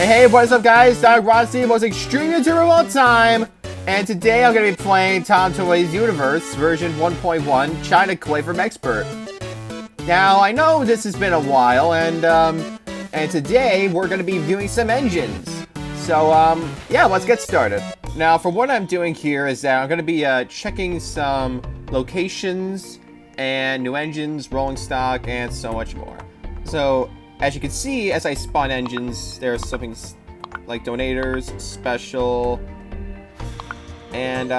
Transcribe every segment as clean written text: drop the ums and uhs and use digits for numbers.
Hey, what is up guys? Dominic Rossi, most extreme YouTuber of all time. And today I'm going to be playing ThomToys Universe version 1.1 China Clay from Expert. Now, I know this has been a while, and today we're going to be viewing some engines. So, yeah, let's get started. Now, for what I'm doing here is that I'm going to be checking some locations and new engines, rolling stock, and so much more. So, as you can see, as I spawn engines, there's something like donators, special, and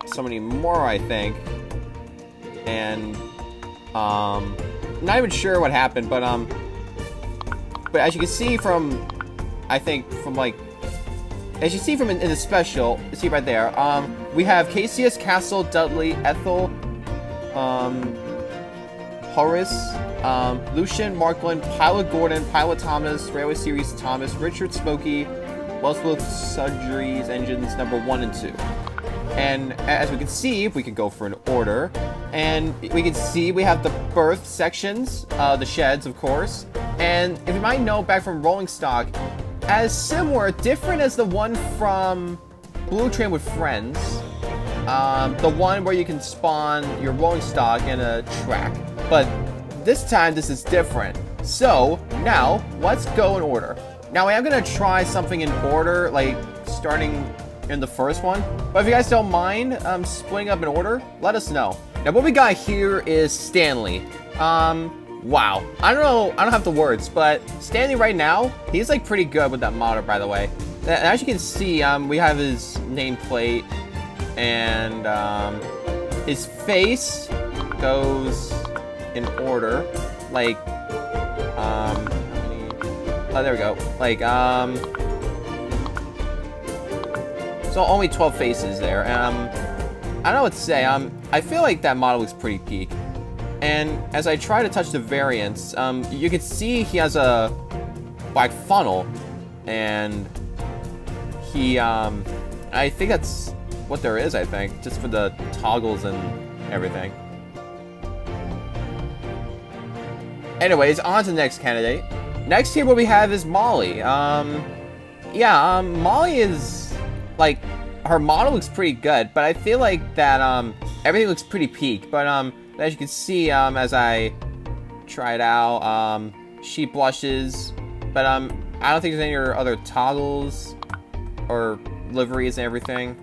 so many more, I think. And not even sure what happened, but as you can see from, I think from like, as you see from in the special, see right there, we have Cassius, Castle, Dudley, Ethel, Horace, Lucian, Markland, Pilot Gordon, Pilot Thomas, Railway Series Thomas, Richard Smokey, Wellsworth Sudbury's engines number 1 and 2. And as we can see, we can go for an order, and we can see we have the berth sections, the sheds, of course. And if you might know back from Rolling Stock, as similar, different as the one from Blue Train with Friends, the one where you can spawn your rolling stock in a track. But this time, this is different. So, now, let's go in order. Now, I am going to try something in order, like, starting in the first one. But if you guys don't mind splitting up in order, let us know. Now, what we got here is Stanley. Wow. I don't have the words, but Stanley right now, he's, like, pretty good with that model, by the way. And as you can see, we have his nameplate, and his face goes in order, like, oh, there we go, like, so only 12 faces there. I don't know what to say. I feel like that model looks pretty peak, and as I try to touch the variants, you can see he has a black funnel, and he, I think that's what there is, I think, just for the toggles and everything. Anyways, on to the next candidate. Next here, what we have is Molly. Molly is, like, her model looks pretty good, but I feel like that, everything looks pretty peak. But, as you can see, as I try it out, she blushes, but, I don't think there's any other toggles or liveries and everything.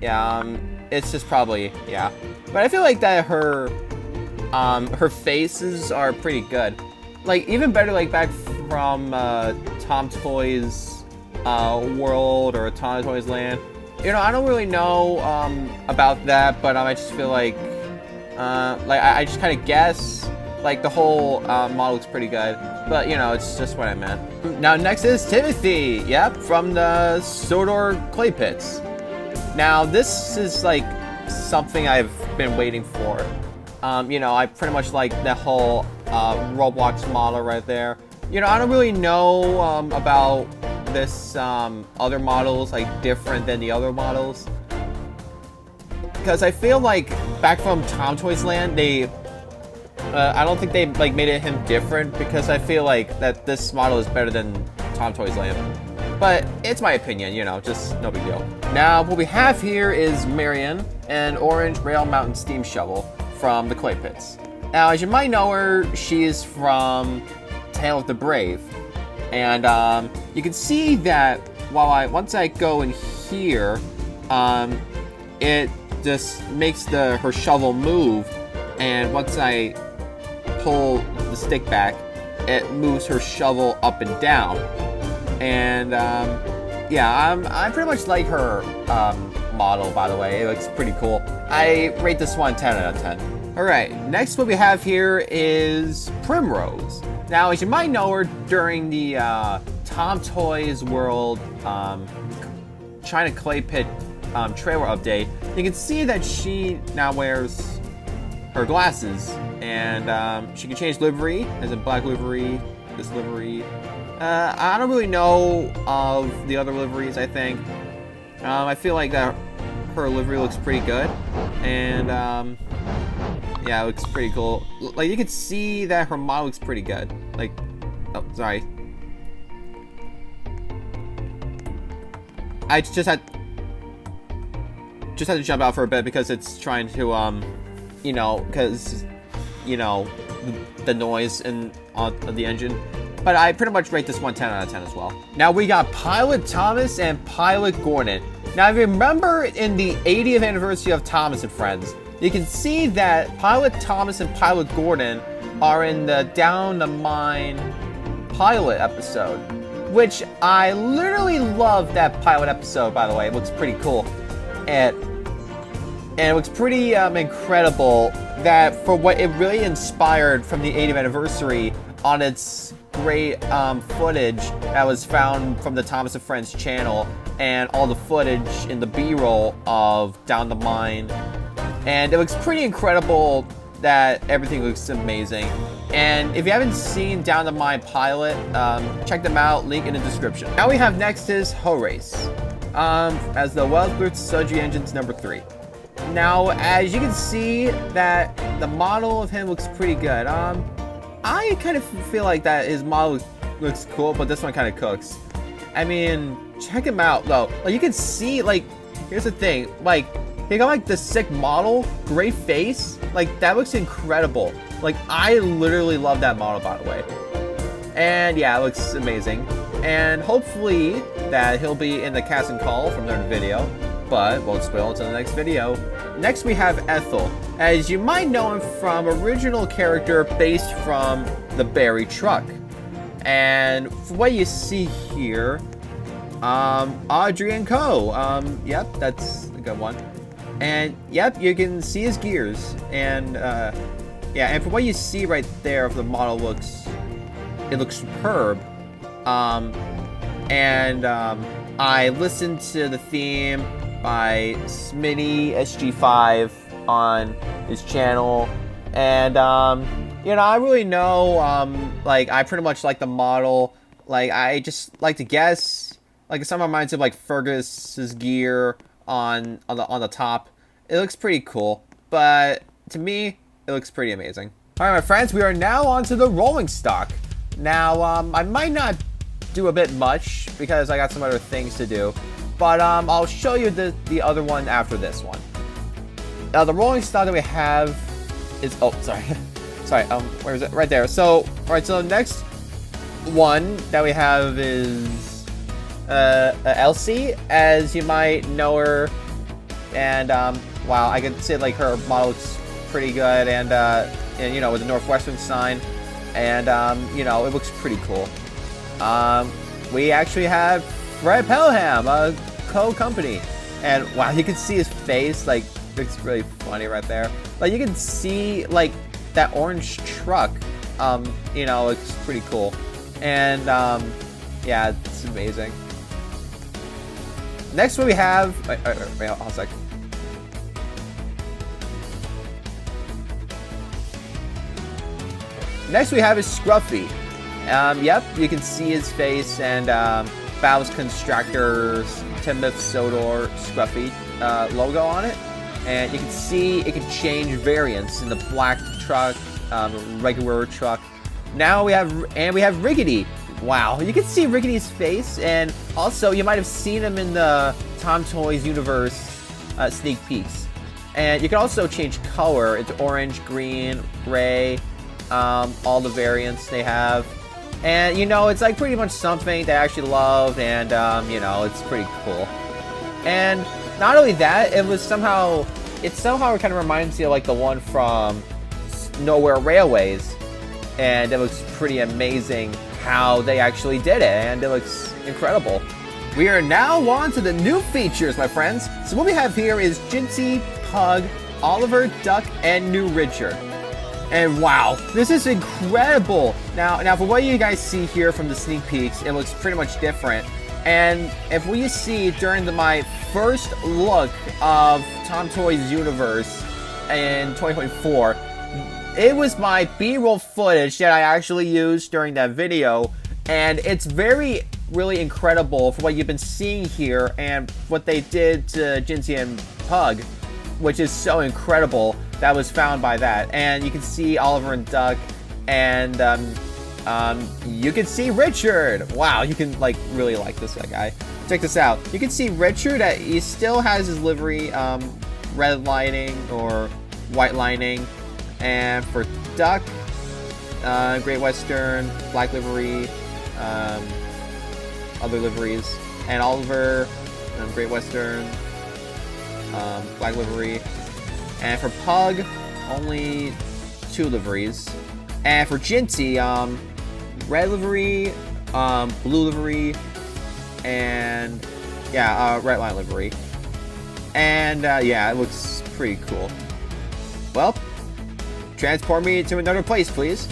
Yeah, it's just probably, yeah. But I feel like that her faces are pretty good. Like, even better, like, back from, ThomToys, World, or ThomToys Land. You know, I don't really know, about that, but, I just feel like, I just kind of guess, like, the whole, model looks pretty good. But, you know, it's just what I meant. Now, next is Timothy, yep, from the Sodor Clay Pits. Now, this is, like, something I've been waiting for. You know, I pretty much like that whole Roblox model right there. You know, I don't really know about this other models, like, different than the other models. Because I feel like back from ThomToys Land, I don't think they, like, made him different, because I feel like that this model is better than ThomToys Land. But it's my opinion, you know, just no big deal. Now, what we have here is Marion, an orange Rail Mountain steam shovel from the Clay Pits. Now, as you might know her, she is from Tale of the Brave. And you can see that once I go in here, it just makes her shovel move. And once I pull the stick back, it moves her shovel up and down. And yeah, I pretty much like her model, by the way. It looks pretty cool. I rate this one 10 out of 10. Alright, next what we have here is Primrose. Now, as you might know her during the ThomToys World China Clay Pit trailer update, you can see that she now wears her glasses, and she can change livery, as in black livery, this livery. I don't really know of the other liveries, I think. I feel like that her livery looks pretty good, and yeah, it looks pretty cool. Like, you can see that her model looks pretty good. Like, oh, sorry. I just had to jump out for a bit because it's trying to you know, because you know the noise and on the engine. But I pretty much rate this one 10 out of 10 as well. Now we got Pilot Thomas and Pilot Gordon. Now if you remember in the 80th anniversary of Thomas and Friends, you can see that Pilot Thomas and Pilot Gordon are in the Down the Mine pilot episode, which I literally love that pilot episode, by the way. It looks pretty cool. And it looks pretty incredible that for what it really inspired from the 80th anniversary on its great footage that was found from the Thomas and Friends channel and all the footage in the B-roll of Down the Mine. And it looks pretty incredible that everything looks amazing. And if you haven't seen Down the Mine pilot, check them out, link in the description. Now we have next is Horace, as the Wellsbridge Soji Engine's number 3. Now, as you can see, that the model of him looks pretty good. I kind of feel like that his model looks cool, but this one kind of cooks. I mean, check him out, though. Like, you can see, like, here's the thing. Like, he got, like, the sick model, great face. Like, that looks incredible. Like, I literally love that model, by the way. And, yeah, it looks amazing. And hopefully that he'll be in the cast and call from their video. But won't spoil until the next video. Next we have Ethel, as you might know him from original character based from the Barry truck. And for what you see here, Audrey and Co. Yep, that's a good one. And yep, you can see his gears. And yeah, and for what you see right there of the model looks superb. I listened to the theme by Smitty SG5 on his channel, and you know, I really know like I pretty much like the model. Like I just like to guess, like it somehow reminds me of like Fergus's gear on the top. It looks pretty cool, but to me it looks pretty amazing. Alright my friends, we are now on to the rolling stock. Now I might not do a bit much because I got some other things to do. But I'll show you the other one after this one. Now the rolling stock that we have is, oh sorry, sorry, where is it? Right there. So alright, so the next one that we have is Elsie, as you might know her, and wow, I could say like her model looks pretty good, and you know, with the Northwestern sign, and you know, it looks pretty cool. We actually have Fred Pelham, a co-company, and wow, you can see his face, like, looks really funny right there. Like, you can see, like, that orange truck, you know, looks pretty cool. And, yeah, it's amazing. Next one we have, wait, hold on a sec. Next we have is Scruffy. Yep, you can see his face, and, Bow's Constructors, Timoth Sodor Scruffy logo on it, and you can see it can change variants in the black truck, regular truck. Now we have Rickety. Wow, you can see Rickety's face, and also you might have seen him in the ThomToys Universe sneak peeks. And you can also change color into orange, green, gray, all the variants they have. And, you know, it's like pretty much something that I actually love, and, you know, it's pretty cool. And not only that, it somehow kind of reminds you of like the one from Nowhere Railways, and it looks pretty amazing how they actually did it, and it looks incredible. We are now on to the new features, my friends. So what we have here is Jinsey, Pug, Oliver, Duck, and New Richard. And wow, this is incredible. Now for what you guys see here from the sneak peeks, it looks pretty much different. And if we see during my first look of ThomToys Universe in 2024, it was my B-roll footage that I actually used during that video, and it's really incredible for what you've been seeing here and what they did to Jinsey and Pug, which is so incredible. That was found by that. And you can see Oliver and Duck, and you can see Richard. Wow, you can like really like this guy. check this out. You can see Richard, he still has his livery, red lining or white lining. And for Duck, Great Western, black livery, other liveries. And Oliver, Great Western, black livery. And for Pug, only 2 liveries. And for Ginty, red livery, blue livery, and yeah, red line livery. And yeah, it looks pretty cool. Well, transport me to another place, please.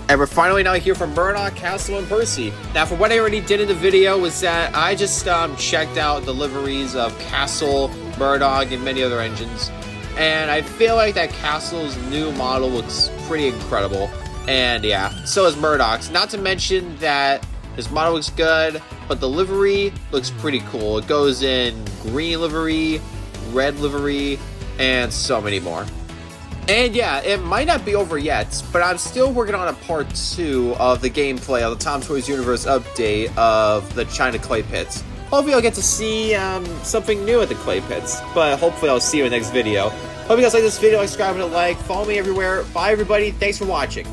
And we're finally now here from Murdoch, Castle, and Percy. Now, for what I already did in the video was that I just checked out the liveries of Castle, Murdoch, and many other engines. And I feel like that Castle's new model looks pretty incredible. And yeah, so is Murdoch's. Not to mention that his model looks good, but the livery looks pretty cool. It goes in green livery, red livery, and so many more. And yeah, it might not be over yet, but I'm still working on a part 2 of the gameplay of the ThomToys Universe update of the China Clay Pits. Hopefully I'll get to see something new at the Clay Pits, but hopefully I'll see you in the next video. Hope you guys like this video, subscribe and like, follow me everywhere. Bye everybody, thanks for watching.